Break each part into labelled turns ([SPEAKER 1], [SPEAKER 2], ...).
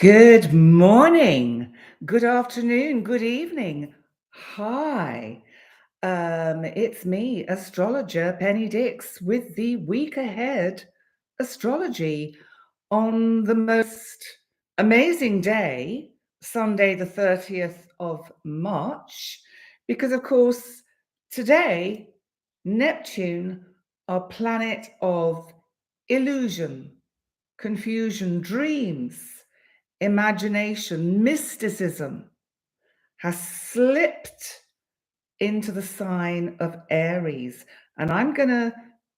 [SPEAKER 1] Good morning, good afternoon, good evening. Hi, it's me, Astrologer Penny Dix, with the week ahead astrology on the most amazing day, Sunday, the 30th of March, because of course, today, Neptune, our planet of illusion, confusion, dreams, imagination, mysticism, has slipped into the sign of Aries. And I'm going to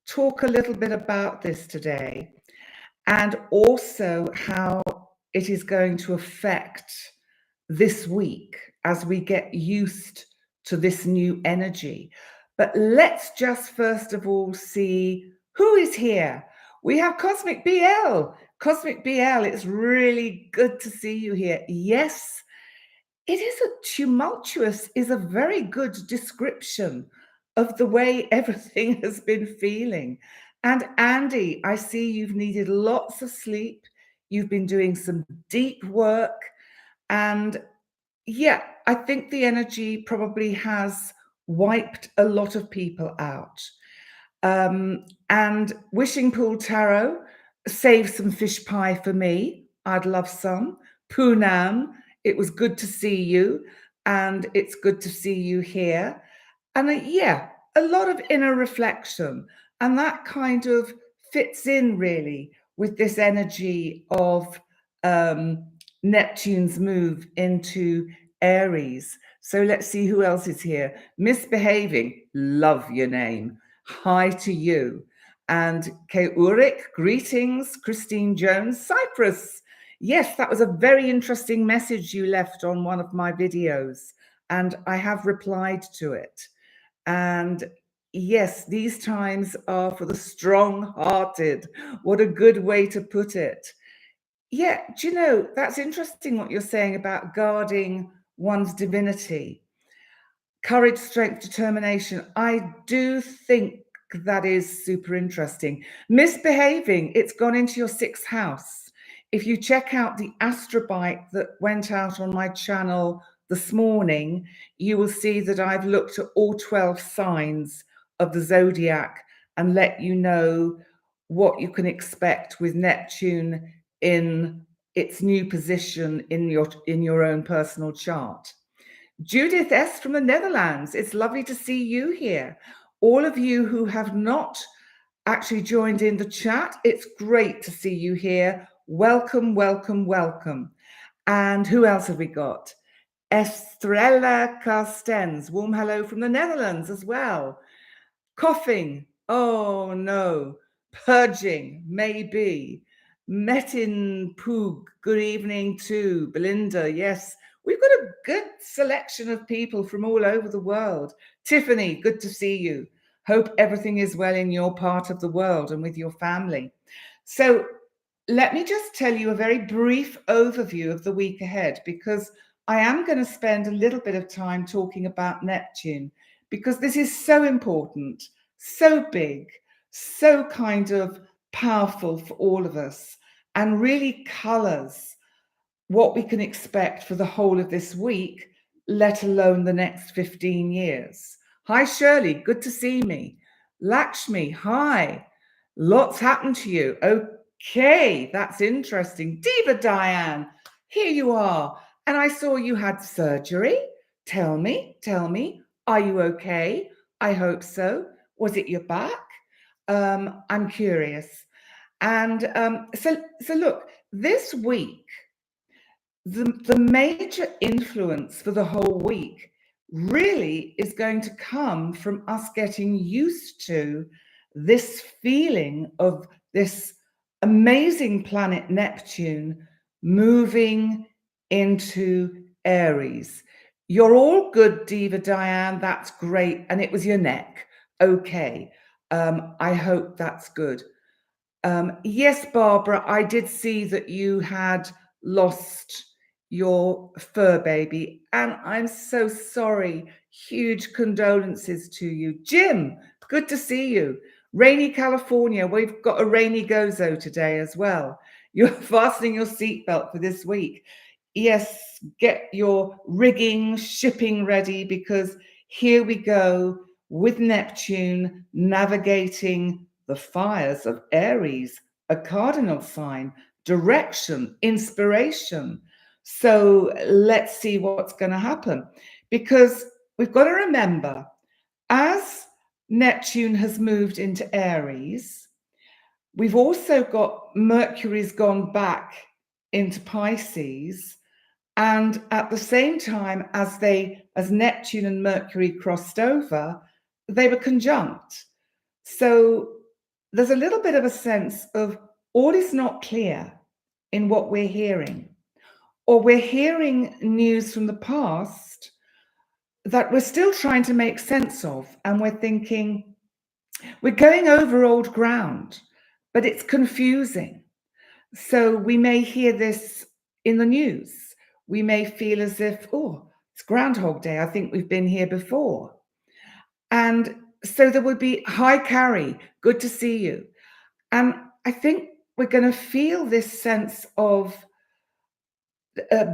[SPEAKER 1] talk a little bit about this today, and also how it is going to affect this week as we get used to this new energy. But let's just first of all see who is here. We have Cosmic BL. Cosmic BL, it's really good to see you here. Yes, it is tumultuous, is a very good description of the way everything has been feeling. And Andy, I see you've needed lots of sleep. You've been doing some deep work. And yeah, I think the energy probably has wiped a lot of people out. And Wishing Pool Tarot, save some fish pie for me. I'd love some. Poonam, it was good to see you. And it's good to see you here. And yeah, a lot of inner reflection. And that kind of fits in really with this energy of Neptune's move into Aries. So let's see who else is here. Misbehaving, love your name. Hi to you. And Kay Ulrich, greetings. Christine Jones, Cyprus. Yes, that was a very interesting message you left on one of my videos, and I have replied to it. And yes, these times are for the strong-hearted. What a good way to put it. Yeah, do you know, that's interesting what you're saying about guarding one's divinity. Courage, strength, determination. I do think that is super interesting. Misbehaving, it's gone into your sixth house. If you check out the astrobite that went out on my channel this morning, you will see that I've looked at all 12 signs of the zodiac and let you know what you can expect with Neptune in its new position in your own personal chart. Judith S. from the Netherlands, it's lovely to see you here. All of you who have not actually joined in the chat, it's great to see you here. Welcome, welcome, welcome. And who else have we got? Estrella Carstens, warm hello from the Netherlands as well. Coughing, oh no. Purging, maybe. Metin Poog, good evening too. Belinda, yes. We've got a good selection of people from all over the world. Tiffany, good to see you. Hope everything is well in your part of the world and with your family. So let me just tell you a very brief overview of the week ahead, because I am going to spend a little bit of time talking about Neptune, because this is so important, so big, so kind of powerful for all of us, and really colors what we can expect for the whole of this week, let alone the next 15 years. Hi, Shirley. Good to see me. Lakshmi, hi. Lots happened to you. Okay, that's interesting. Diva Diane, here you are. And I saw you had surgery. Tell me, are you okay? I hope so. Was it your back? I'm curious. And so look, this week, the major influence for the whole week really is going to come from us getting used to this feeling of this amazing planet Neptune moving into Aries. You're all good, Diva Diane. That's great. And it was your neck. Okay. I hope that's good. Yes, Barbara, I did see that you had lost your fur baby, and I'm so sorry. Huge condolences to you. Jim, good to see you. Rainy California, we've got a rainy gozo today as well. you're fastening your seatbelt for this week. Yes, get your rigging, shipping ready, because here we go with Neptune navigating the fires of Aries, a cardinal sign, direction, inspiration. So let's see what's going to happen, because we've got to remember, as Neptune has moved into Aries, we've also got Mercury's gone back into Pisces, and at the same time as Neptune and Mercury crossed over, they were conjunct. So there's a little bit of a sense of all is not clear in what we're hearing, or we're hearing news from the past that we're still trying to make sense of, and we're thinking we're going over old ground, but it's confusing. So we may hear this in the news. We may feel as if, oh, it's Groundhog Day. I think we've been here before. And so there would be, hi, Carrie, good to see you. And I think we're going to feel this sense of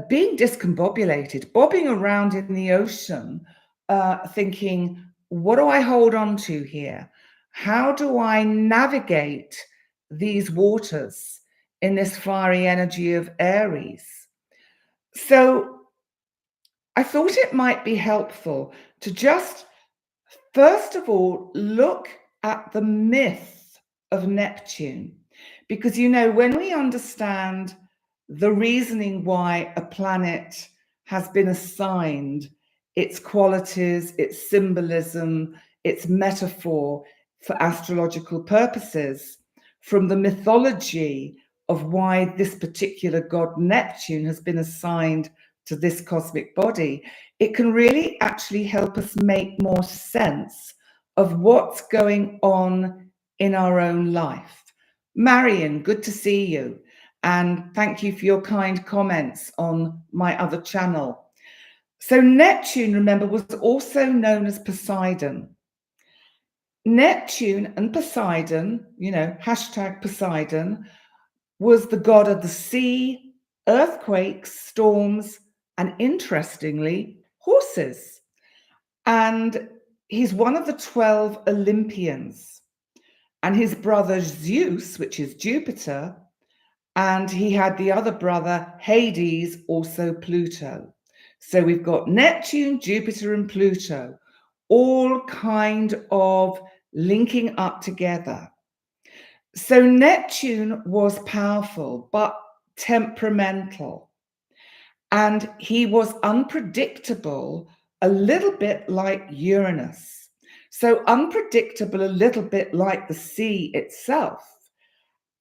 [SPEAKER 1] being discombobulated, bobbing around in the ocean, thinking, what do I hold on to here? How do I navigate these waters in this fiery energy of Aries? So I thought it might be helpful to just, first of all, look at the myth of Neptune. Because, when we understand the reasoning why a planet has been assigned its qualities, its symbolism, its metaphor for astrological purposes, from the mythology of why this particular god Neptune has been assigned to this cosmic body, it can really actually help us make more sense of what's going on in our own life. Marion, good to see you. And thank you for your kind comments on my other channel. So Neptune, remember, was also known as Poseidon. Neptune and Poseidon, hashtag Poseidon, was the god of the sea, earthquakes, storms, and interestingly, horses. And he's one of the 12 Olympians. And his brother Zeus, which is Jupiter, and he had the other brother, Hades, also Pluto. So we've got Neptune, Jupiter, and Pluto, all kind of linking up together. So Neptune was powerful, but temperamental. And he was unpredictable, a little bit like Uranus. So unpredictable, a little bit like the sea itself.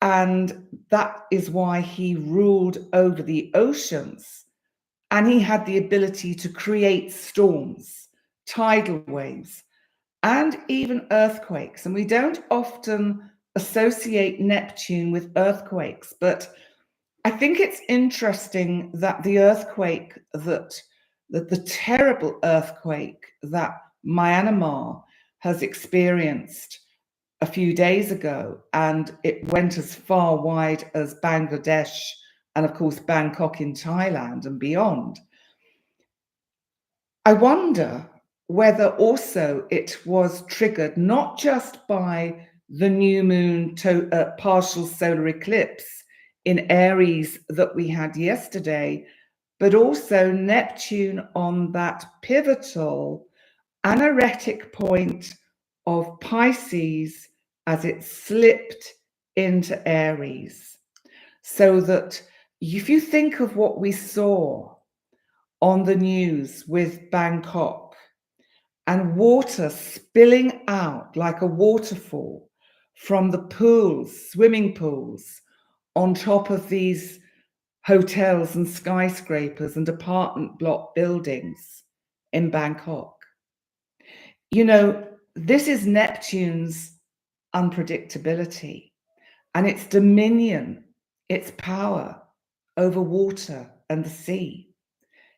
[SPEAKER 1] And that is why he ruled over the oceans. And he had the ability to create storms, tidal waves, and even earthquakes. And we don't often associate Neptune with earthquakes, but I think it's interesting that the earthquake that the terrible earthquake that Myanmar has experienced a few days ago, and it went as far wide as Bangladesh and of course Bangkok in Thailand and beyond. I wonder whether also it was triggered not just by the new moon partial solar eclipse in Aries that we had yesterday, but also Neptune on that pivotal anaretic point of Pisces as it slipped into Aries. So that if you think of what we saw on the news with Bangkok and water spilling out like a waterfall from the pools, swimming pools, on top of these hotels and skyscrapers and apartment block buildings in Bangkok. This is Neptune's unpredictability and its dominion, its power over water and the sea,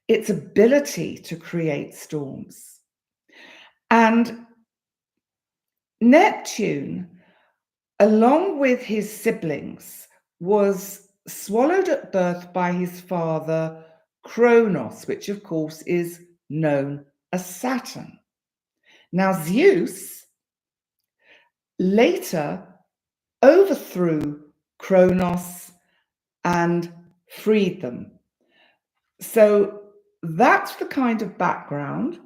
[SPEAKER 1] its ability to create storms. And Neptune, along with his siblings, was swallowed at birth by his father Kronos, which of course is known as Saturn. Now, Zeus later overthrew Kronos and freed them. So that's the kind of background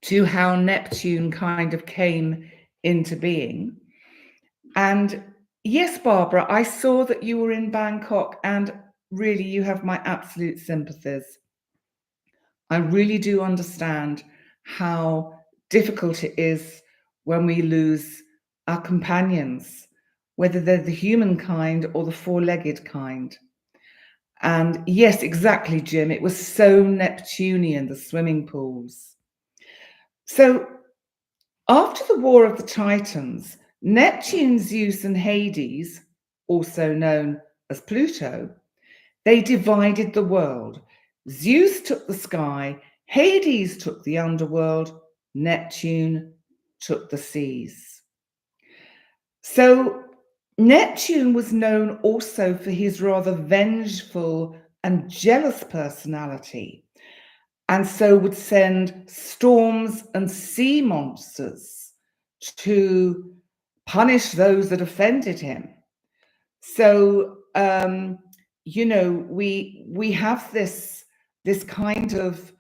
[SPEAKER 1] to how Neptune kind of came into being. And yes, Barbara, I saw that you were in Bangkok, and really you have my absolute sympathies. I really do understand how difficult it is when we lose our companions, whether they're the human kind or the four-legged kind. And yes, exactly, Jim. It was so Neptunian, the swimming pools. So after the War of the Titans, Neptune, Zeus, and Hades, also known as Pluto, they divided the world. Zeus took the sky, Hades took the underworld, Neptune took the seas. So Neptune was known also for his rather vengeful and jealous personality, and so would send storms and sea monsters to punish those that offended him. So we have this kind of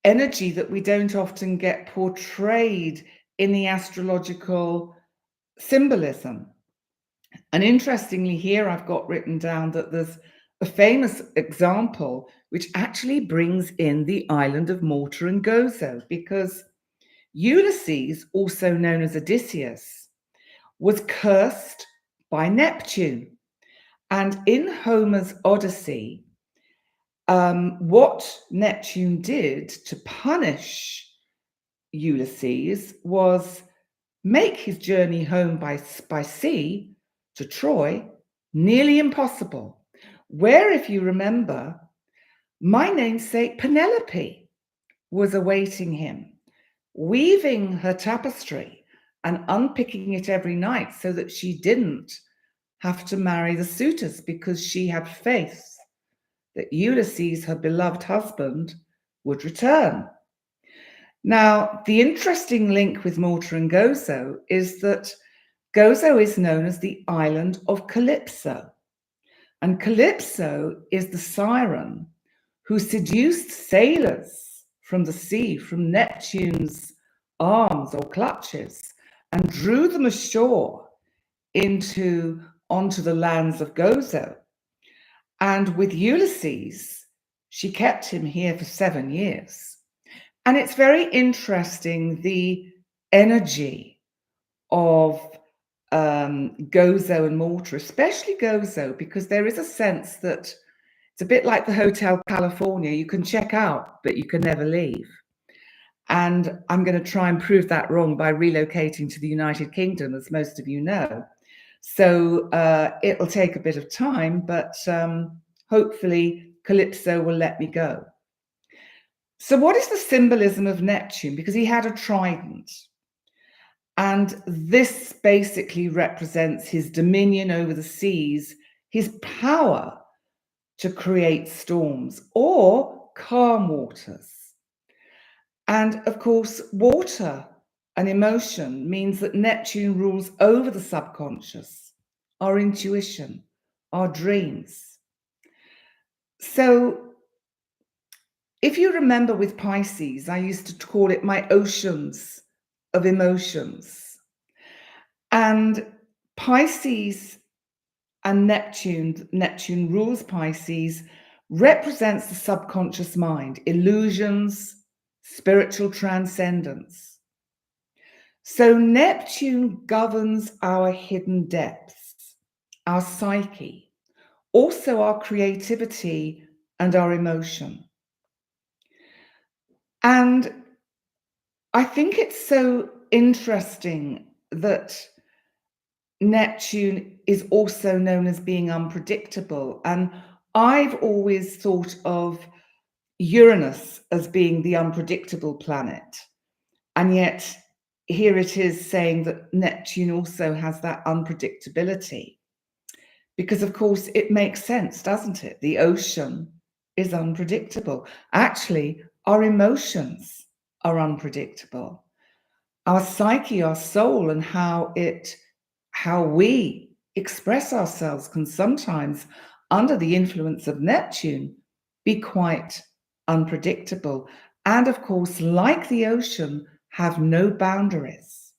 [SPEAKER 1] energy that we don't often get portrayed in the astrological symbolism. And interestingly, here I've got written down that there's a famous example which actually brings in the island of Malta and Gozo, because Ulysses, also known as Odysseus, was cursed by Neptune. And in Homer's Odyssey, what Neptune did to punish Ulysses was make his journey home by sea to Troy nearly impossible, where, if you remember, my namesake Penelope was awaiting him, weaving her tapestry and unpicking it every night so that she didn't have to marry the suitors, because she had faith that Ulysses, her beloved husband, would return. Now, the interesting link with Malta and Gozo is that Gozo is known as the island of Calypso. And Calypso is the siren who seduced sailors from the sea, from Neptune's arms or clutches, and drew them ashore onto the lands of Gozo. And with Ulysses, she kept him here for 7 years. And it's very interesting, the energy of Gozo and Malta, especially Gozo, because there is a sense that it's a bit like the Hotel California. You can check out, but you can never leave. And I'm going to try and prove that wrong by relocating to the United Kingdom, as most of you know. So it'll take a bit of time, but hopefully Calypso will let me go. So what is the symbolism of Neptune? Because he had a trident. And this basically represents his dominion over the seas, his power to create storms or calm waters. And of course, water, an emotion, means that Neptune rules over the subconscious, our intuition, our dreams. So if you remember with Pisces, I used to call it my oceans of emotions. And Pisces and Neptune rules Pisces, represents the subconscious mind, illusions, spiritual transcendence. So Neptune governs our hidden depths, our psyche, also our creativity and our emotion. And I think it's so interesting that Neptune is also known as being unpredictable. And I've always thought of Uranus as being the unpredictable planet. And yet here it is saying that Neptune also has that unpredictability. Because, of course, it makes sense, doesn't it? The ocean is unpredictable. Actually, our emotions are unpredictable. Our psyche, our soul, and how we express ourselves can sometimes, under the influence of Neptune, be quite unpredictable. And of course, like the ocean, have no boundaries.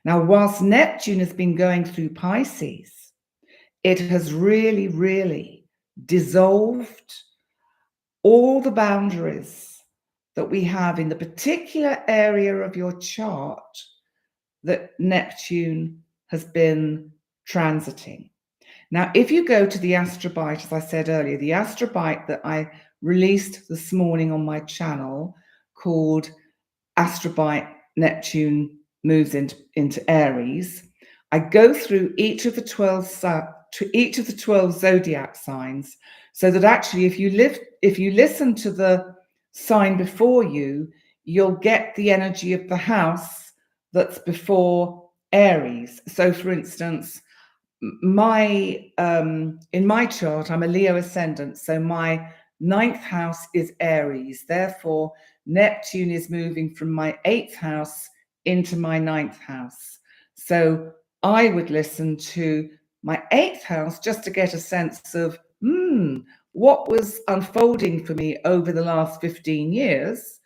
[SPEAKER 1] Now, whilst Neptune has been going through Pisces, it has really, really dissolved all the boundaries that we have in the particular area of your chart that Neptune has been transiting. Now, if you go to the Astrobite, as I said earlier, the Astrobite that I released this morning on my channel called Astrobite Neptune Moves into Aries, I go through each of the 12 zodiac signs, so that actually if you listen to the sign before you, you'll get the energy of the house that's before Aries. So for instance, in my chart, I'm a Leo ascendant, so my 9th house is Aries. Therefore, Neptune is moving from my 8th house into my 9th house. So I would listen to my 8th house just to get a sense of what was unfolding for me over the last 15 years.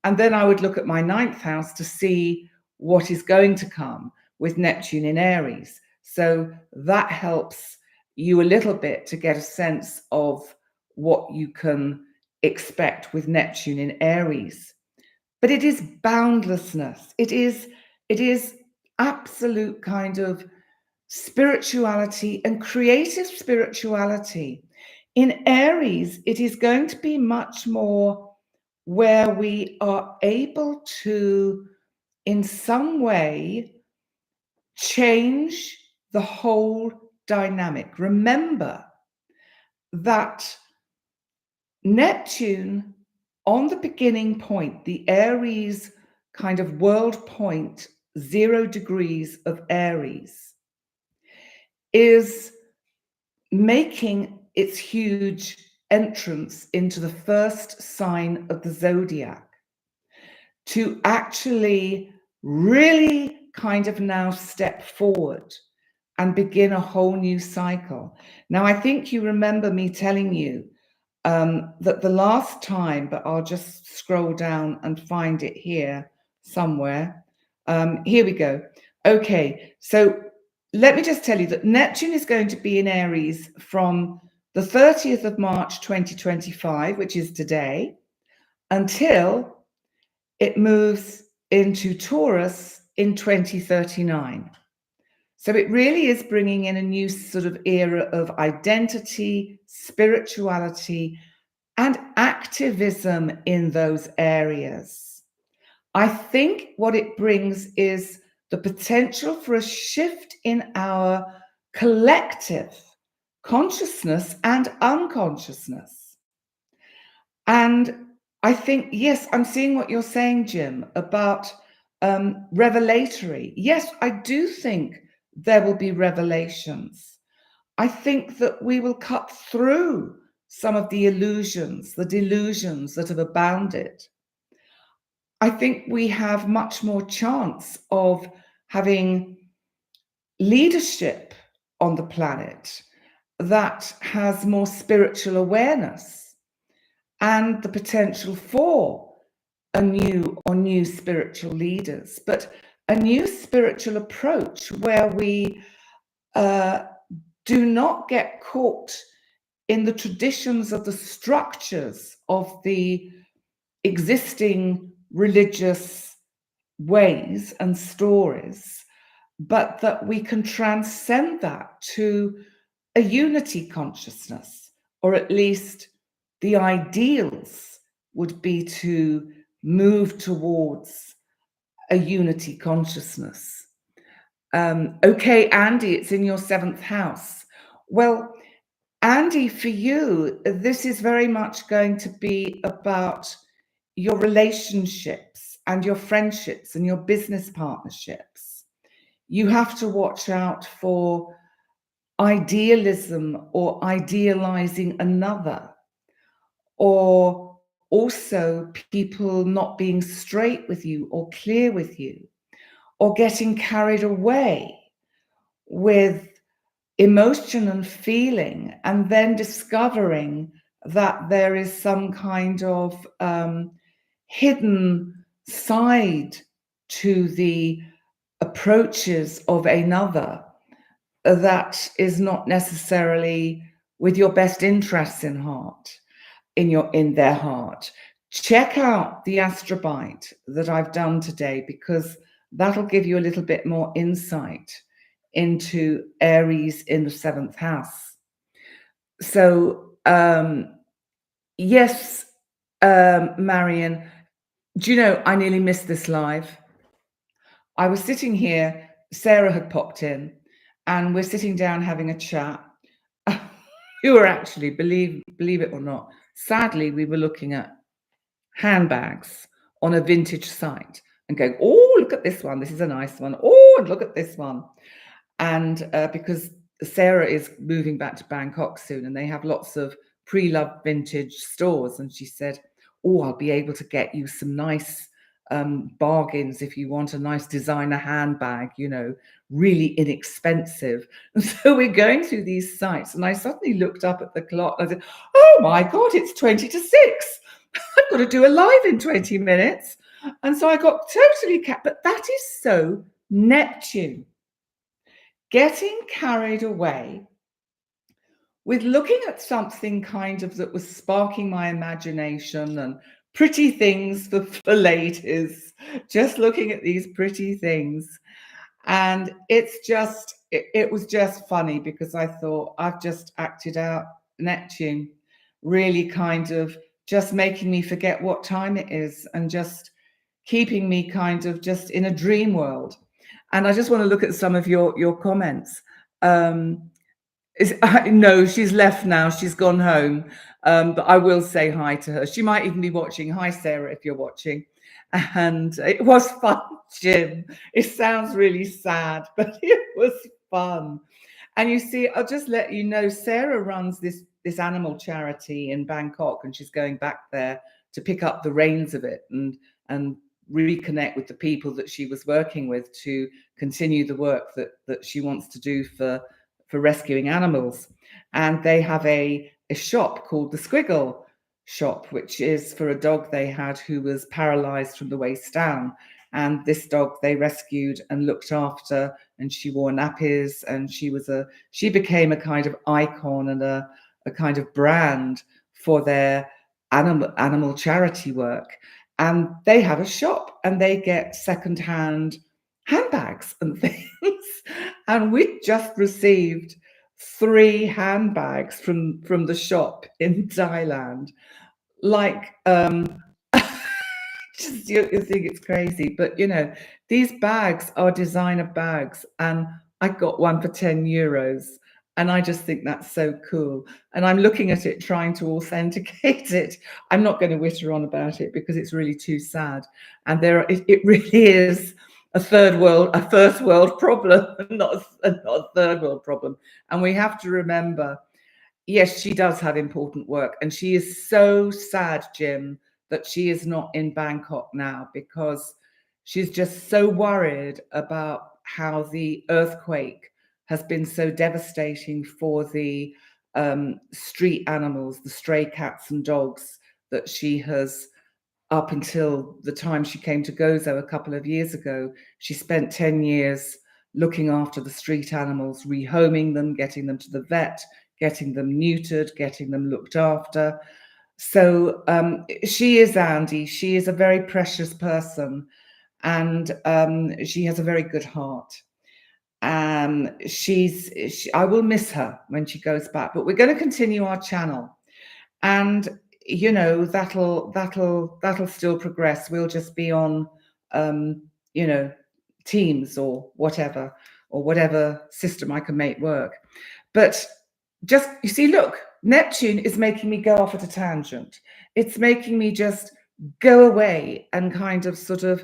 [SPEAKER 1] And then I would look at my 9th house to see what is going to come with Neptune in Aries. So that helps you a little bit to get a sense of what you can expect with Neptune in Aries. But it is boundlessness. It is absolute kind of spirituality and creative spirituality. In Aries, it is going to be much more where we are able to, in some way, change the whole dynamic. Remember that Neptune, on the beginning point, the Aries kind of world point, 0 degrees of Aries, is making its huge entrance into the first sign of the zodiac to actually really kind of now step forward and begin a whole new cycle. Now, I think you remember me telling you that the last time, but I'll just scroll down and find it here somewhere. Here we go. Okay, so let me just tell you that Neptune is going to be in Aries from the 30th of March 2025, which is today, until it moves into Taurus in 2039. So it really is bringing in a new sort of era of identity, spirituality, and activism in those areas. I think what it brings is the potential for a shift in our collective consciousness and unconsciousness. And I think, yes, I'm seeing what you're saying, Jim, about revelatory. Yes, I do think there will be revelations. I think that we will cut through some of the illusions, the delusions that have abounded. I think we have much more chance of having leadership on the planet that has more spiritual awareness and the potential for new spiritual leaders, but a new spiritual approach where we do not get caught in the traditions of the structures of the existing religious ways and stories, but that we can transcend that to a unity consciousness, or at least the ideals would be to move towards a unity consciousness. Okay, Andy, it's in your 7th house. Well, Andy, for you, this is very much going to be about your relationships and your friendships and your business partnerships. You have to watch out for idealism or idealizing another, or also people not being straight with you or clear with you, or getting carried away with emotion and feeling, and then discovering that there is some kind of hidden side to the approaches of another that is not necessarily with your best interests in heart, in their heart. Check out the astrobite that I've done today, because that'll give you a little bit more insight into Aries in the 7th house. So yes, Marion, do you know, I nearly missed this live. I was sitting here, Sarah had popped in, and we're sitting down having a chat. We were actually, believe it or not, sadly, we were looking at handbags on a vintage site and going, oh, look at this one. This is a nice one. Oh, and look at this one. And because Sarah is moving back to Bangkok soon, and they have lots of pre-loved vintage stores. And she said, oh, I'll be able to get you some nice bargains if you want a nice designer handbag, you know, really inexpensive. And so we're going through these sites, and I suddenly looked up at the clock and I said, oh my God, it's 20 to 6. I've got to do a live in 20 minutes. And so I got totally but that is so Neptune. Getting carried away with looking at something kind of that was sparking my imagination, and pretty things for ladies, just looking at these pretty things. And it was just funny, because I thought, I've just acted out Neptune, really kind of just making me forget what time it is, and just keeping me kind of just in a dream world. And I just want to look at some of your comments. No, she's left now. She's gone home. But I will say hi to her. She might even be watching. Hi, Sarah, if you're watching. And it was fun, Jim. It sounds really sad, but it was fun. And you see, I'll just let you know, Sarah runs this animal charity in Bangkok, and she's going back there to pick up the reins of it and reconnect with the people that she was working with to continue the work that she wants to do for rescuing animals. And they have a shop called the Squiggle Shop, which is for a dog they had who was paralyzed from the waist down. And this dog they rescued and looked after, and she wore nappies, and she became a kind of icon and a kind of brand for their animal charity work. And they have a shop, and they get secondhand handbags and things. And we just received 3 handbags from the shop in Thailand. Like, just you think it's crazy, but you know, these bags are designer bags, and I got one for 10 euros. And I just think that's so cool. And I'm looking at it, trying to authenticate it. I'm not going to witter on about it, because it's really too sad. And it really is a first world problem, not a third world problem. And we have to remember, yes, she does have important work. And she is so sad, Jim, that she is not in Bangkok now, because she's just so worried about how the earthquake has been so devastating for the street animals, the stray cats and dogs that she has, up until the time she came to Gozo a couple of years ago. She spent 10 years looking after the street animals, rehoming them, getting them to the vet, getting them neutered, getting them looked after. So she is Andy. She is a very precious person, and she has a very good heart. I will miss her when she goes back, but we're going to continue our channel, and you know, that'll still progress. We'll just be on you know, Teams or whatever system I can make work. But just, you see, look, Neptune is making me go off at a tangent. It's making me just go away and kind of sort of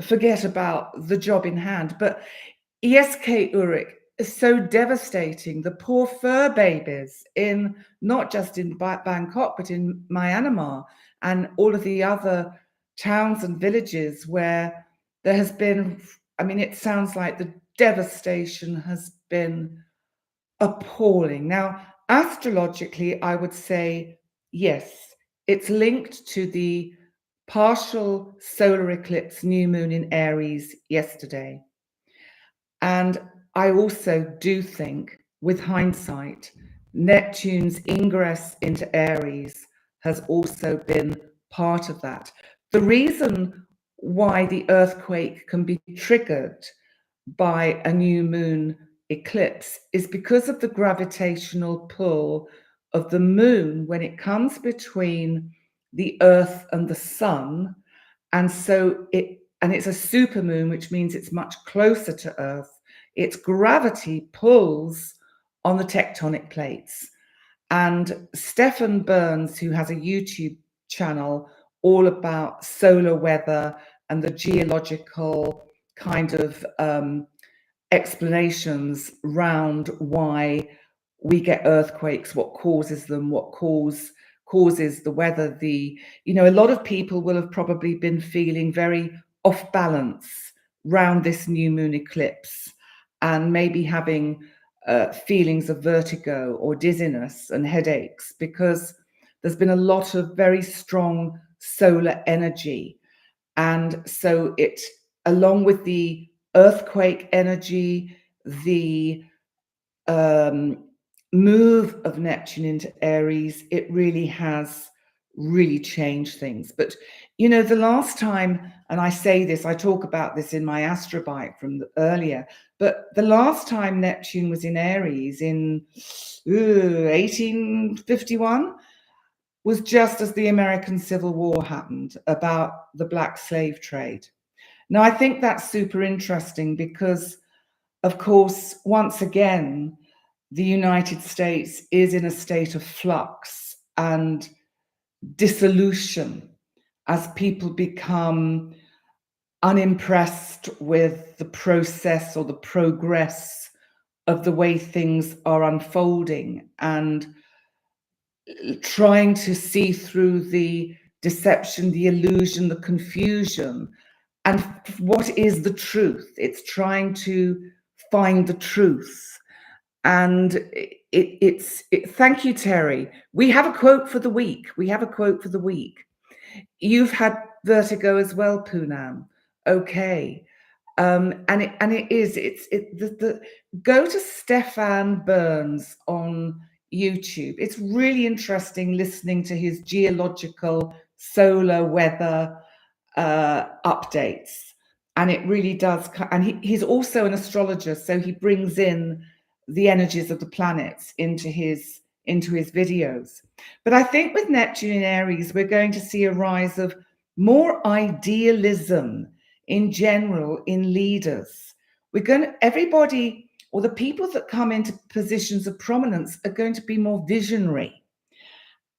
[SPEAKER 1] forget about the job in hand. But yes, Kate Ulrich, so devastating. The poor fur babies in, not just in Bangkok, but in Myanmar and all of the other towns and villages where there has been, I mean, it sounds like the devastation has been appalling. Now, astrologically, I would say, yes, it's linked to the partial solar eclipse new moon in Aries yesterday. And I also do think, with hindsight, Neptune's ingress into Aries has also been part of that. The reason why the earthquake can be triggered by a new moon eclipse is because of the gravitational pull of the moon when it comes between the earth and the sun. And so it's a supermoon, which means it's much closer to Earth. Its gravity pulls on the tectonic plates. And Stefan Burns, who has a YouTube channel all about solar weather and the geological kind of explanations around why we get earthquakes, what causes them, what causes the weather. A lot of people will have probably been feeling very off balance round this new moon eclipse and maybe having feelings of vertigo or dizziness and headaches because there's been a lot of very strong solar energy. And so it, along with the earthquake energy, the move of Neptune into Aries, it really has really changed things. But, the last time, and I say this, I talk about this in my Astrobite from earlier, but the last time Neptune was in Aries in 1851 was just as the American Civil War happened about the black slave trade. Now, I think that's super interesting because, of course, once again, the United States is in a state of flux and dissolution as people become unimpressed with the process or the progress of the way things are unfolding and trying to see through the deception, the illusion, the confusion, and what is the truth. It's trying to find the truth. And thank you, Terry. We have a quote for the week. You've had vertigo as well, Poonam. Okay. Go to Stefan Burns on YouTube. It's really interesting listening to his geological solar weather updates. And it really does. And he's also an astrologer, so he brings in the energies of the planets into his videos. But I think with Neptune in Aries, we're going to see a rise of more idealism in general in leaders. Everybody, or the people that come into positions of prominence, are going to be more visionary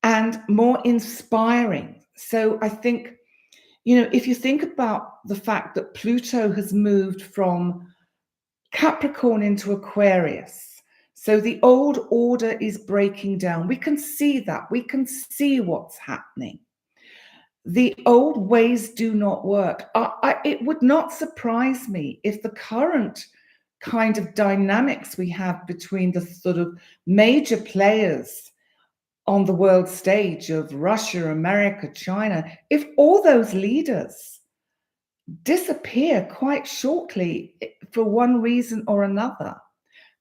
[SPEAKER 1] and more inspiring. So I think, if you think about the fact that Pluto has moved from Capricorn into Aquarius, so the old order is breaking down. We can see that. We can see what's happening. The old ways do not work. It would not surprise me if the current kind of dynamics we have between the sort of major players on the world stage of Russia, America, China, if all those leaders disappear quite shortly for one reason or another,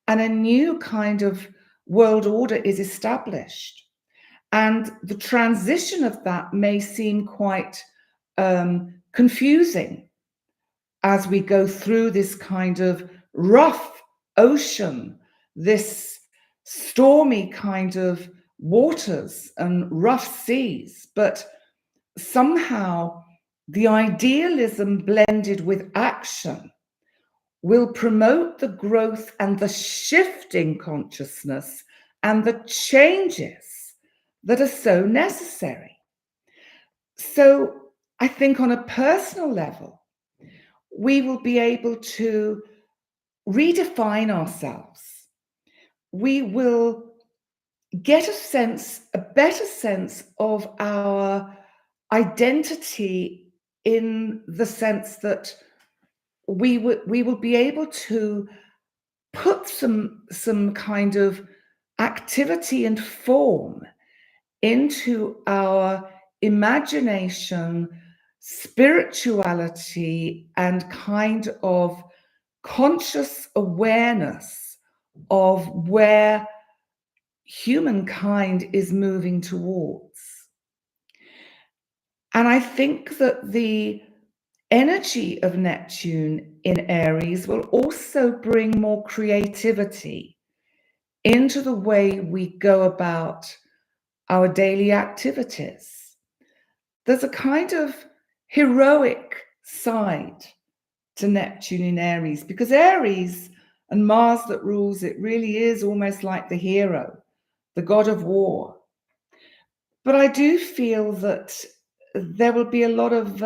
[SPEAKER 1] and a new kind of world order is established. And the transition of that may seem quite confusing as we go through this kind of rough ocean, this stormy kind of waters and rough seas. But somehow the idealism blended with action will promote the growth and the shifting consciousness and the changes that are so necessary. So I think on a personal level, we will be able to redefine ourselves. We will get a better sense of our identity, in the sense that we will be able to put some kind of activity and form into our imagination, spirituality, and kind of conscious awareness of where humankind is moving towards. And I think that the energy of Neptune in Aries will also bring more creativity into the way we go about our daily activities. There's a kind of heroic side to Neptune in Aries, because Aries and Mars that rules it really is almost like the hero, the god of war. But I do feel that there will be a lot of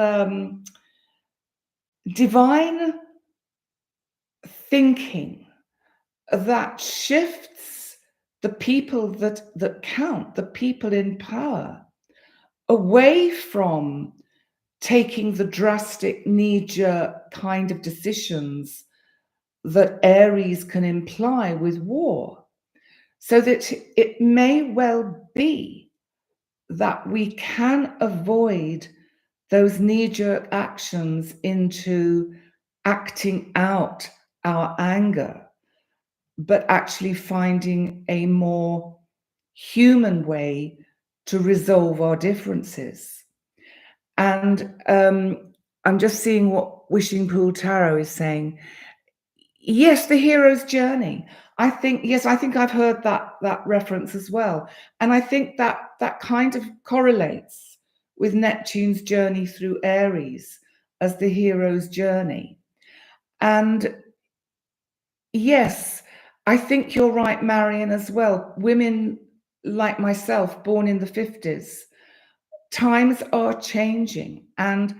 [SPEAKER 1] divine thinking that shifts the people that count, the people in power, away from taking the drastic knee-jerk kind of decisions that Aries can imply with war, so that it may well be that we can avoid those knee-jerk actions into acting out our anger, but actually finding a more human way to resolve our differences. And I'm just seeing what Wishing Pool Tarot is saying. Yes, the hero's journey. I think I've heard that reference as well. And I think that kind of correlates with Neptune's journey through Aries as the hero's journey. And yes, I think you're right, Marion, as well. Women like myself, born in the 50s, times are changing. And,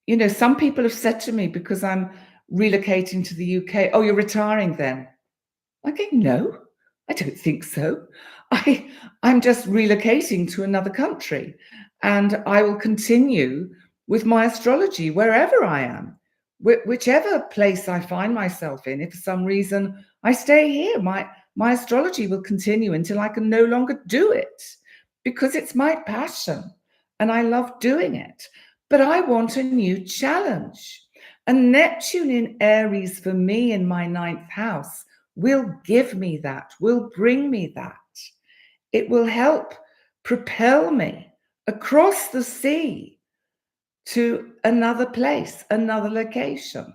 [SPEAKER 1] you know, some people have said to me, because I'm relocating to the UK, oh, you're retiring then? I go, no, I don't think so. I'm just relocating to another country, and I will continue with my astrology wherever I am, whichever place I find myself in. If for some reason I stay here, my astrology will continue until I can no longer do it, because it's my passion and I love doing it. But I want a new challenge. And Neptune in Aries for me in my 9th house will give me that, will bring me that. It will help propel me across the sea to another place, another location.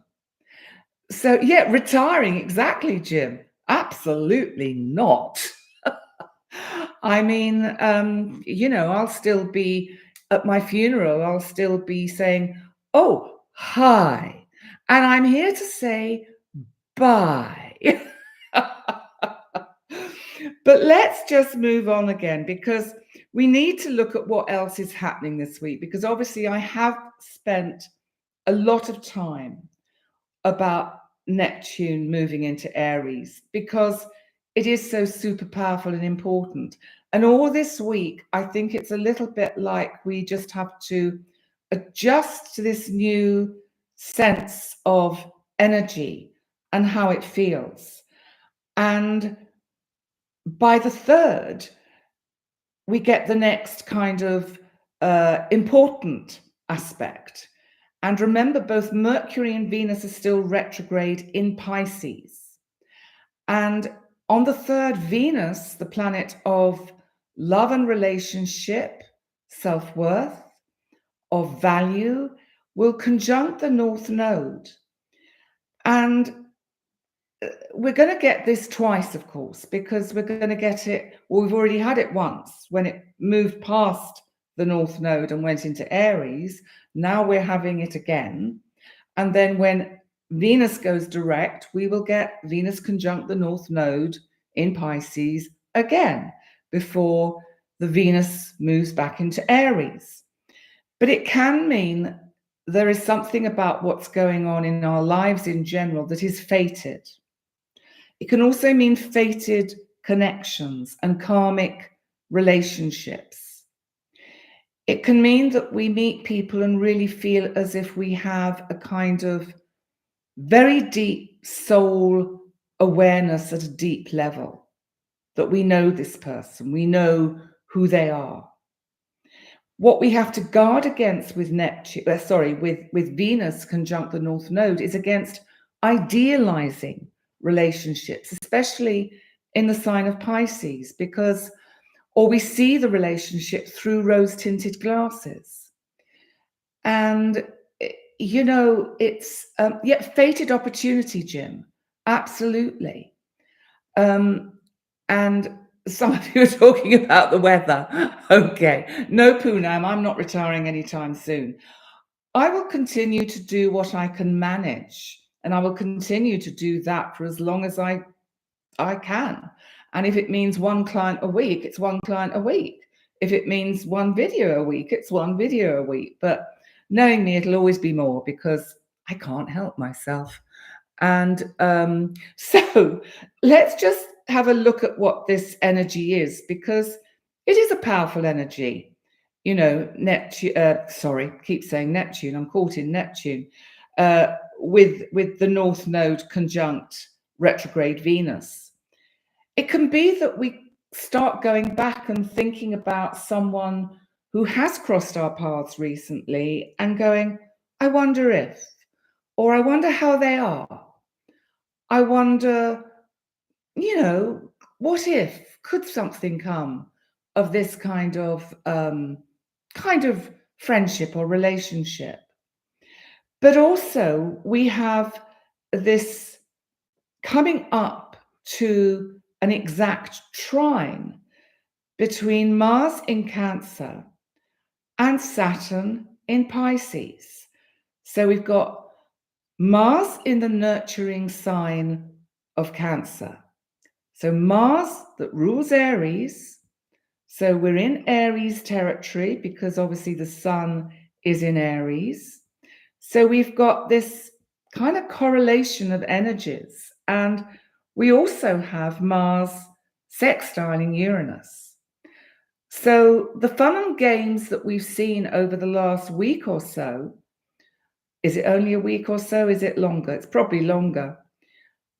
[SPEAKER 1] So yeah, retiring, exactly, Jim. Absolutely not. I mean, you know, I'll still be at my funeral, I'll still be saying, oh, hi. And I'm here to say bye. But let's just move on again, because we need to look at what else is happening this week, because obviously I have spent a lot of time about Neptune moving into Aries, because it is so super powerful and important. And all this week, I think it's a little bit like we just have to adjust to this new sense of energy and how it feels. And by the 3rd, we get the next kind of important aspect. And remember, both Mercury and Venus are still retrograde in Pisces. And on the 3rd, Venus, the planet of love and relationship, self-worth, of value, will conjunct the North Node. And we're going to get this twice, of course, because we're going to get it, well, we've already had it once when it moved past the North Node and went into Aries. Now we're having it again. And then when Venus goes direct, we will get Venus conjunct the North Node in Pisces again before the Venus moves back into Aries. But it can mean there is something about what's going on in our lives in general that is fated. It can also mean fated connections and karmic relationships. It can mean that we meet people and really feel as if we have a kind of very deep soul awareness at a deep level, that we know this person, we know who they are. What we have to guard against with with Venus conjunct the North Node is against idealizing relationships, especially in the sign of Pisces, or we see the relationship through rose-tinted glasses. And, it's, fated opportunity, Jim. Absolutely. And some of you are talking about the weather. Okay. No, Poonam, I'm not retiring anytime soon. I will continue to do what I can manage, and I will continue to do that for as long as I can. And if it means one client a week, it's one client a week. If it means one video a week, it's one video a week. But knowing me, it'll always be more because I can't help myself. And so let's just have a look at what this energy is, because it is a powerful energy. Neptune, keep saying Neptune, I'm caught in Neptune, with the North Node conjunct retrograde Venus. It can be that we start going back and thinking about someone who has crossed our paths recently and going, I wonder if, or I wonder how they are. I wonder, what if, could something come of this kind of friendship or relationship? But also we have this coming up to an exact trine between Mars in Cancer and Saturn in Pisces. So we've got Mars in the nurturing sign of Cancer. So Mars that rules Aries. So we're in Aries territory because obviously the sun is in Aries. So we've got this kind of correlation of energies. And we also have Mars sextiling Uranus. So the fun and games that we've seen over the last week or so, is it only a week or so? Is it longer? It's probably longer.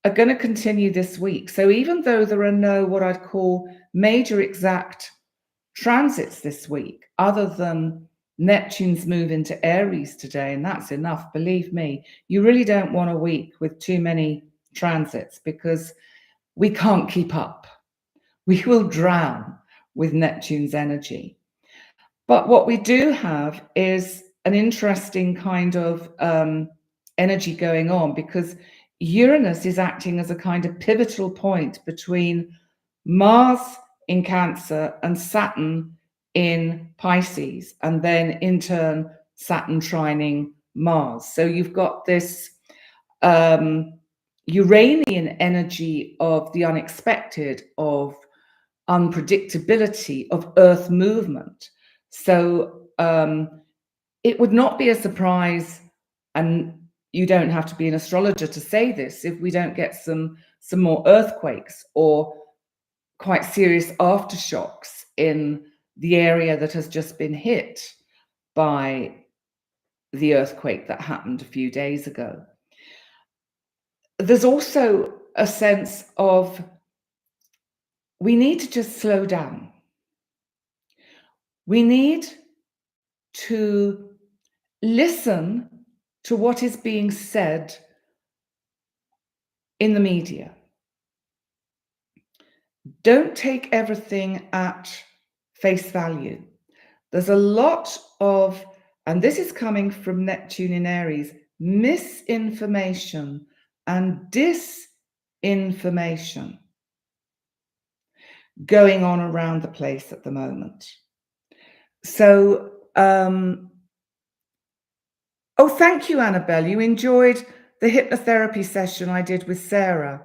[SPEAKER 1] Are going to continue this week. So even though there are no what I'd call major exact transits this week, other than Neptune's move into Aries today, and that's enough, believe me. You really don't want a week with too many transits because we can't keep up. We will drown with Neptune's energy. But what we do have is an interesting kind of energy going on, because Uranus is acting as a kind of pivotal point between Mars in Cancer and Saturn in Pisces, and then in turn Saturn trining Mars. So you've got this Uranian energy of the unexpected, of unpredictability, of Earth movement. So it would not be a surprise, and you don't have to be an astrologer to say this, if we don't get some more earthquakes or quite serious aftershocks in the area that has just been hit by the earthquake that happened a few days ago. There's also a sense of we need to just slow down. We need to listen to what is being said in the media. Don't take everything at face value. There's a lot of, and this is coming from Neptune in Aries, misinformation and disinformation going on around the place at the moment. So, thank you, Annabelle. You enjoyed the hypnotherapy session I did with Sarah.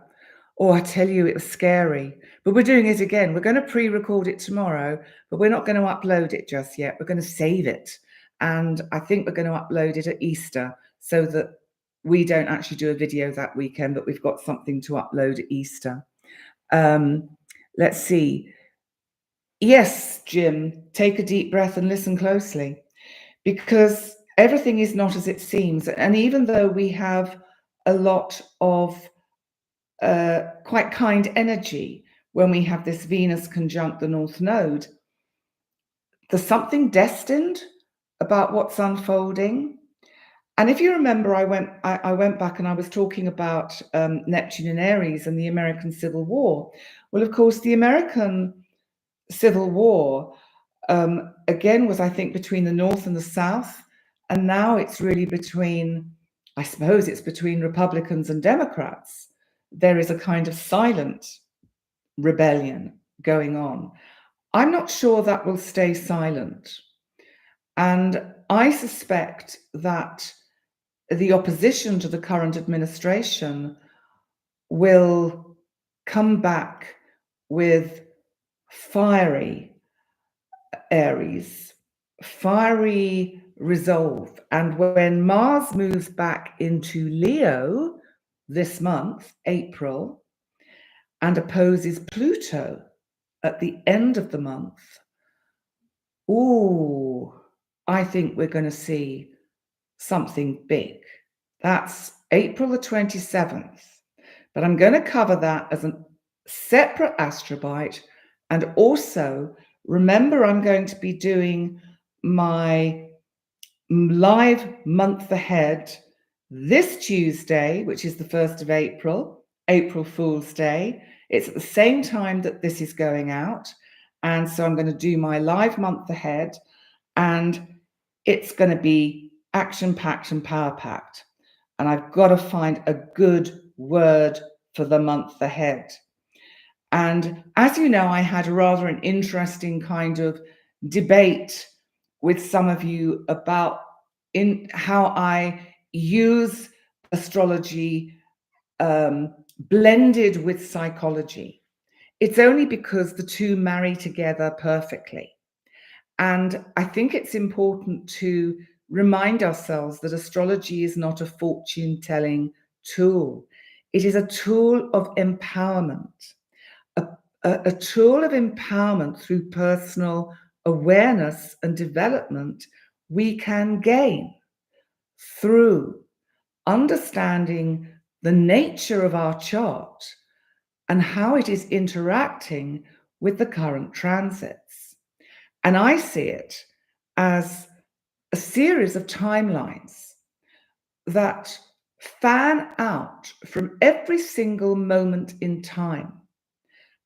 [SPEAKER 1] Oh, I tell you, it was scary. But we're doing it again. We're going to pre-record it tomorrow, but we're not going to upload it just yet. We're going to save it. And I think we're going to upload it at Easter so that we don't actually do a video that weekend, but we've got something to upload at Easter. Let's see. Yes, Jim, take a deep breath and listen closely, because everything is not as it seems. And even though we have a lot of quite kind energy when we have this Venus conjunct the North Node, there's something destined about what's unfolding. And if you remember, I went back and I was talking about Neptune and Aries and the American Civil War. Well, of course, the American Civil War, again, was, I think, between the North and the South. And now it's really between, I suppose it's between Republicans and Democrats. There is a kind of silent rebellion going on. I'm not sure that will stay silent. And I suspect that the opposition to the current administration will come back with fiery Aries, fiery resolve. And when Mars moves back into Leo this month, April, and opposes Pluto at the end of the month, I think we're going to see something big. That's April the 27th. But I'm going to cover that as a separate astrobite. And also, remember, I'm going to be doing my live month ahead this Tuesday, which is the 1st of April, April Fool's Day. It's at the same time that this is going out. And so I'm going to do my live month ahead, and it's going to be action-packed and power-packed. And I've got to find a good word for the month ahead. And as you know, I had rather an interesting kind of debate with some of you about how I use astrology blended with psychology. It's only because the two marry together perfectly. And I think it's important to remind ourselves that astrology is not a fortune-telling tool. It is a tool of empowerment, a tool of empowerment through personal awareness and development we can gain through understanding the nature of our chart and how it is interacting with the current transits. And I see it as a series of timelines that fan out from every single moment in time.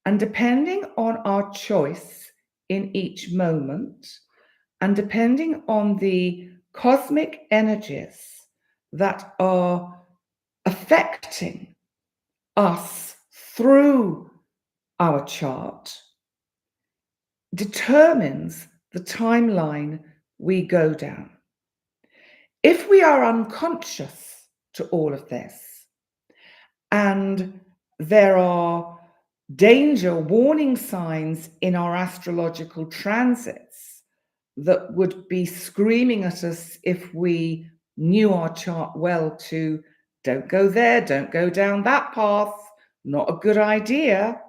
[SPEAKER 1] And depending on our choice in each moment, and depending on the cosmic energies that are affecting us through our chart, determines the timeline we go down. If we are unconscious to all of this, and there are danger warning signs in our astrological transits that would be screaming at us if we knew our chart well to don't go there, don't go down that path, not a good idea,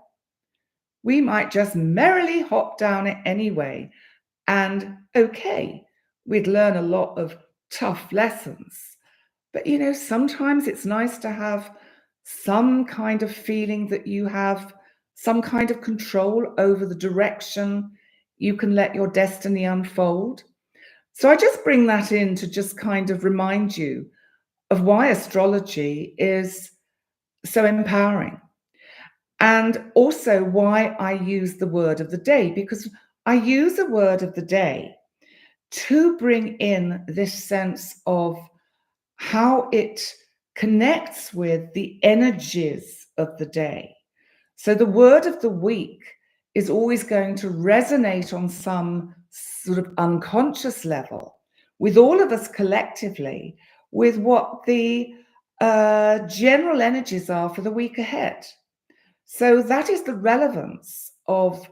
[SPEAKER 1] we might just merrily hop down it anyway. And okay, we'd learn a lot of tough lessons. But you know, sometimes it's nice to have some kind of feeling that you have some kind of control over the direction you can let your destiny unfold. So I just bring that in to just kind of remind you of why astrology is so empowering. And also why I use the word of the day, because I use a word of the day to bring in this sense of how it connects with the energies of the day. So the word of the week is always going to resonate on some sort of unconscious level with all of us collectively, with what the general energies are for the week ahead. So that is the relevance of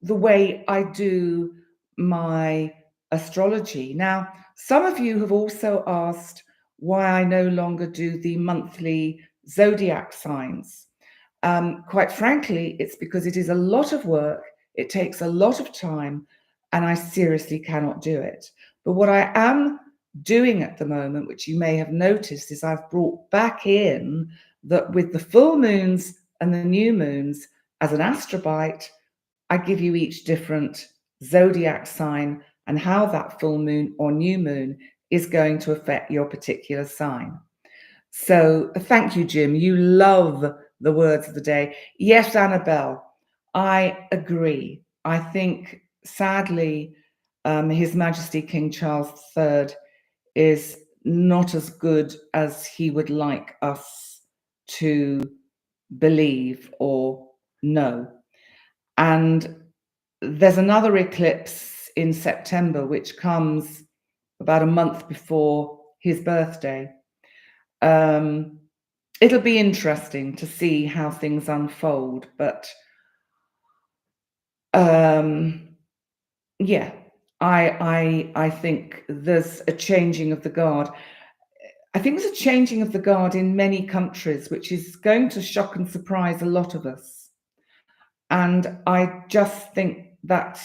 [SPEAKER 1] the way I do my astrology. Now, some of you have also asked, why I no longer do the monthly zodiac signs. Quite frankly, it's because it is a lot of work, it takes a lot of time, and I seriously cannot do it. But what I am doing at the moment, which you may have noticed, is I've brought back in that with the full moons and the new moons as an astrobite, I give you each different zodiac sign and how that full moon or new moon is going to affect your particular sign. So thank you, Jim. You love the words of the day. Yes, Annabelle, I agree. I think, sadly, His Majesty King Charles III is not as good as he would like us to believe or know. And there's another eclipse in September, which comes about a month before his birthday. It'll be interesting to see how things unfold, but yeah, I think there's a changing of the guard. I think there's a changing of the guard in many countries, which is going to shock and surprise a lot of us. And I just think that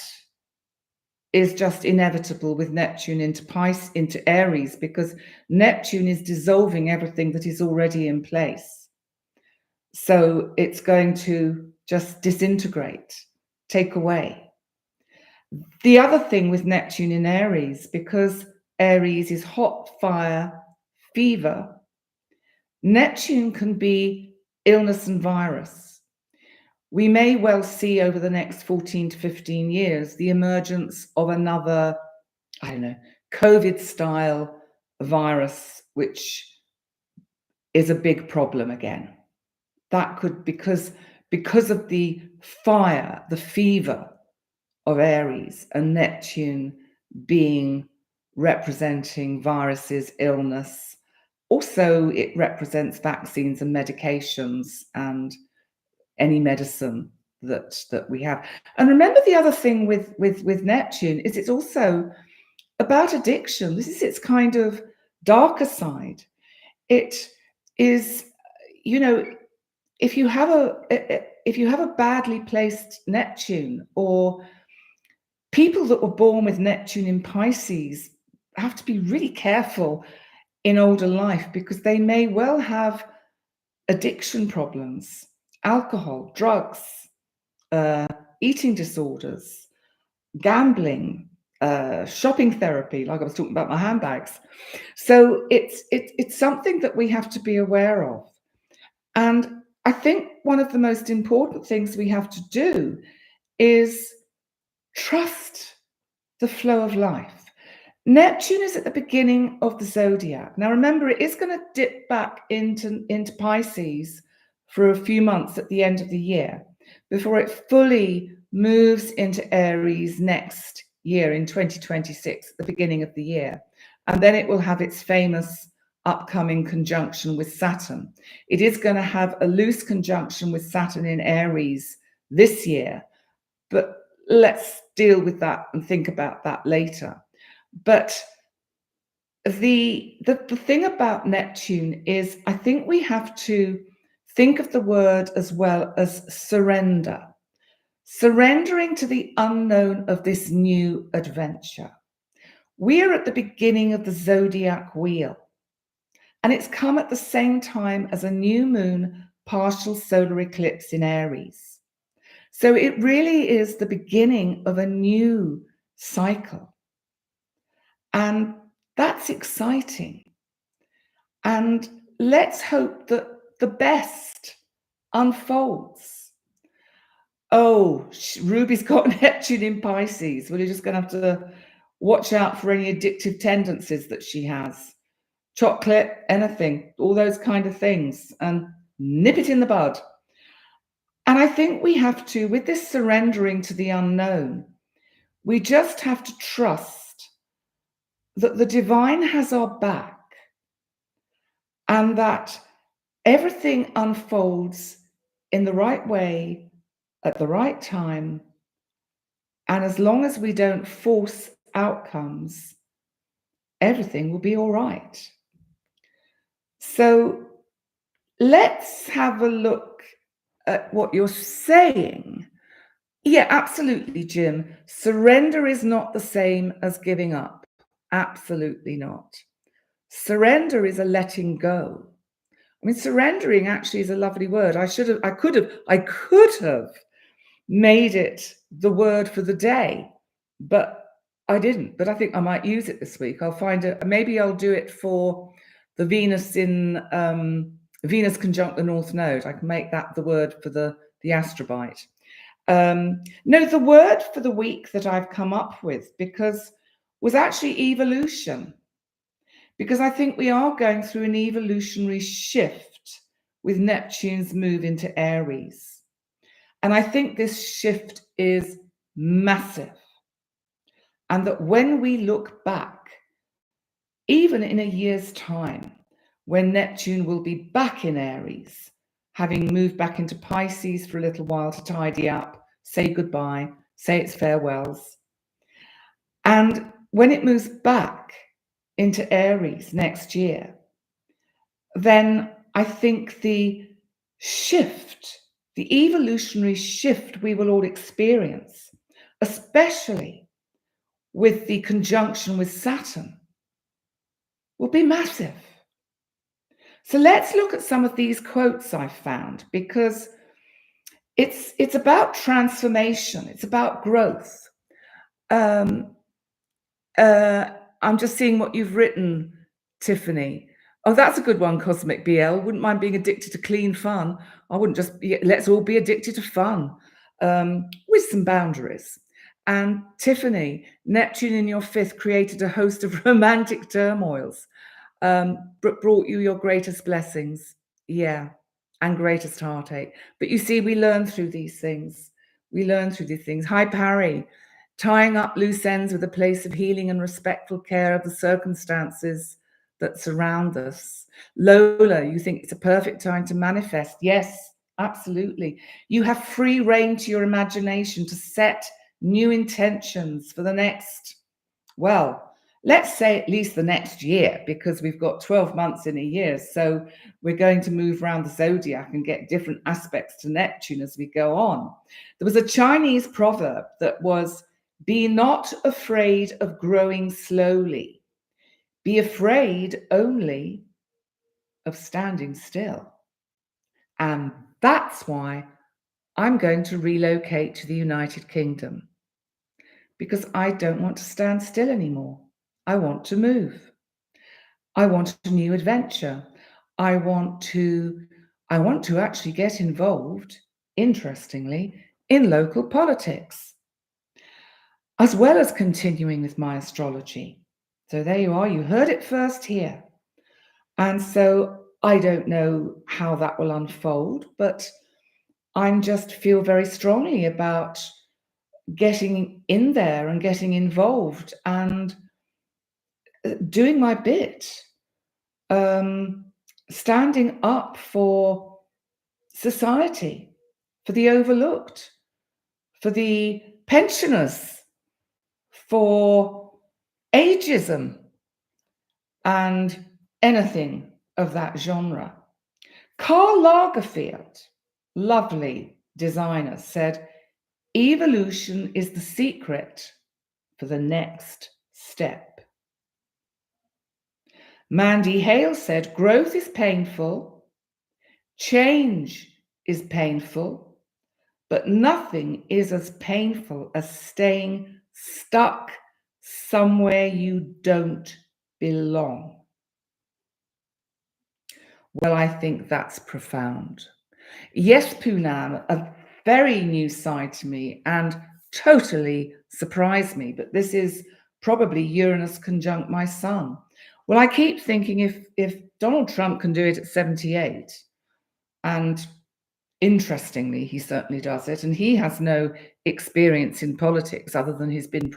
[SPEAKER 1] is just inevitable with Neptune into Aries, because Neptune is dissolving everything that is already in place. So it's going to just disintegrate, take away. The other thing with Neptune in Aries, because Aries is hot, fire, fever, Neptune can be illness and virus. We may well see over the next 14 to 15 years the emergence of another, I don't know, COVID-style virus, which is a big problem again. That could, because of the fire, the fever of Aries, and Neptune being representing viruses, illness. Also, it represents vaccines and medications and any medicine that we have. And remember, the other thing with Neptune is it's also about addiction. This is its kind of darker side. It is, you know, if you have a badly placed Neptune, or people that were born with Neptune in Pisces have to be really careful in older life, because they may well have addiction problems, alcohol, drugs, eating disorders, gambling, shopping therapy, like I was talking about my handbags. So it's something that we have to be aware of. And I think one of the most important things we have to do is trust the flow of life. Neptune is at the beginning of the zodiac. Now, remember, it is going to dip back into Pisces for a few months at the end of the year before it fully moves into Aries next year in 2026, at the beginning of the year. And then it will have its famous upcoming conjunction with Saturn. It is going to have a loose conjunction with Saturn in Aries this year, but let's deal with that and think about that later. But the thing about Neptune is, I think we have to think of the word as well as surrender. Surrendering to the unknown of this new adventure. We are at the beginning of the zodiac wheel, and it's come at the same time as a new moon partial solar eclipse in Aries. So it really is the beginning of a new cycle. And that's exciting. And let's hope that the best unfolds. Oh, Ruby's got Neptune in Pisces. Well, you're just going to have to watch out for any addictive tendencies that she has. Chocolate, anything, all those kind of things, and nip it in the bud. And I think we have to, with this surrendering to the unknown, we just have to trust that the divine has our back, and that everything unfolds in the right way at the right time. And as long as we don't force outcomes, everything will be all right. So let's have a look at what you're saying. Yeah, absolutely, Jim. Surrender is not the same as giving up. Absolutely not. Surrender is a letting go. I mean, surrendering actually is a lovely word. I could have made it the word for the day, but I didn't. But I think I might use it this week. Maybe I'll do it for the Venus in Venus conjunct the North Node. I can make that the word for the astrobite. No, the word for the week that I've come up with was actually evolution. Because I think we are going through an evolutionary shift with Neptune's move into Aries. And I think this shift is massive. And that when we look back, even in a year's time, when Neptune will be back in Aries, having moved back into Pisces for a little while to tidy up, say goodbye, say its farewells. And when it moves back into Aries next year, then I think the shift, the evolutionary shift we will all experience, especially with the conjunction with Saturn, will be massive. So let's look at some of these quotes I've found, because it's about transformation, it's about growth. I'm just seeing what you've written, Tiffany. Oh, that's a good one, Cosmic BL. Wouldn't mind being addicted to clean fun. I wouldn't just be, let's all be addicted to fun with some boundaries. And Tiffany, Neptune in your fifth created a host of romantic turmoils, brought you your greatest blessings. Yeah, and greatest heartache. But you see, we learn through these things. We learn through these things. Hi, Parry. Tying up loose ends with a place of healing and respectful care of the circumstances that surround us. Lola, you think it's a perfect time to manifest. Yes, absolutely. You have free rein to your imagination to set new intentions for the next, well, let's say at least the next year, because we've got 12 months in a year. So we're going to move around the zodiac and get different aspects to Neptune as we go on. There was a Chinese proverb that was, be not afraid of growing slowly. Be afraid only of standing still. And that's why I'm going to relocate to the United Kingdom, because I don't want to stand still anymore. I want to move. I want a new adventure. I want to actually get involved, interestingly, in local politics, as well as continuing with my astrology. So there you are. You heard it first here. And so I don't know how that will unfold, but I just feel very strongly about getting in there and getting involved and doing my bit, standing up for society, for the overlooked, for the pensioners, for ageism, and anything of that genre. Karl Lagerfeld, lovely designer, said, evolution is the secret for the next step. Mandy Hale said, growth is painful, change is painful, but nothing is as painful as staying stuck somewhere you don't belong. Well, I think that's profound. Yes, Poonam, a very new side to me and totally surprised me, but this is probably Uranus conjunct my sun. Well, I keep thinking if Donald Trump can do it at 78, and interestingly, he certainly does it, and he has no experience in politics other than he's been